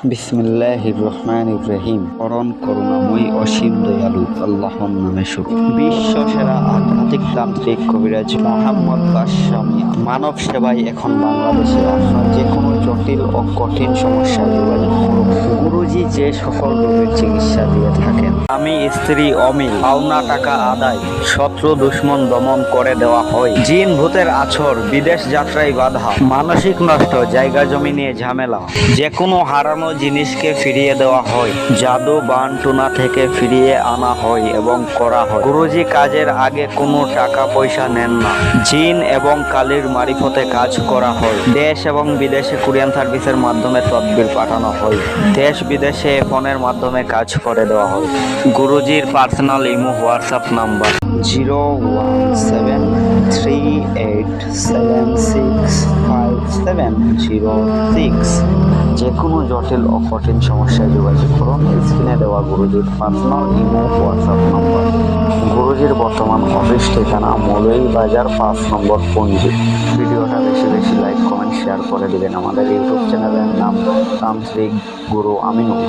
বিসমিল্লাহির রহমানির রহিম। পরম করুণাময়ী অসীম দয়ালু আল্লাহর নামে শুরু। বিশ্ব সেরা আধ্যাত্মিক তান্ত্রিক কবিরাজ মোহাম্মদ বাদশাহ মিয়া মানব সেবায় এখন বাংলাদেশে। আপনার যে কোনো জটিল ও কঠিন সমস্যায় যোগাযোগ করুন। গুরুজি যে সকল রোগের চিকিৎসা দিয়ে থাকেন, আমি স্ত্রী অমিল, পাওনা টাকা আদায়, শত্রু দুশ্মন দমন করে দেওয়া হয়, জিন ভূতের আছর, বিদেশ যাত্রায় বাধা, মানসিক নষ্ট, জায়গা জমি নিয়ে ঝামেলা, যে কোনো হারানো জিনিসকে ফিরিয়ে দেওয়া হয়, জাদু বান টুনা থেকে ফিরিয়ে আনা হয় এবং করা হয়। গুরুজি কাজের আগে কোনো টাকা পয়সা নেন না। জিন এবং কালির মারিফতে কাজ করা হয়। দেশ এবং বিদেশে কুরিয়ান সার্ভিসের মাধ্যমে তদবির পাঠানো হয়। দেশ বিদেশে ফোনের মাধ্যমে কাজ করে দেওয়া হয়। গুরুজির পার্সোনাল ইমো হোয়াটসঅ্যাপ নাম্বার 01738765706। যে কোনো জটিল ও কঠিন সমস্যায় যোগাযোগ করুন। স্ক্রিনে দেওয়া গুরুজির পার্সোনাল ইমো হোয়াটসঅ্যাপ নাম্বার। গুরুজির বর্তমান অফিস ঠিকানা মৌলভীবাজার 5 নম্বর পঞ্জি। ভিডিওটা বেশি বেশি লাইক কমেন্ট শেয়ার করে দিবেন। আমাদের ইউটিউব চ্যানেলের নাম তান্ত্রিক গুরু আমিনুল।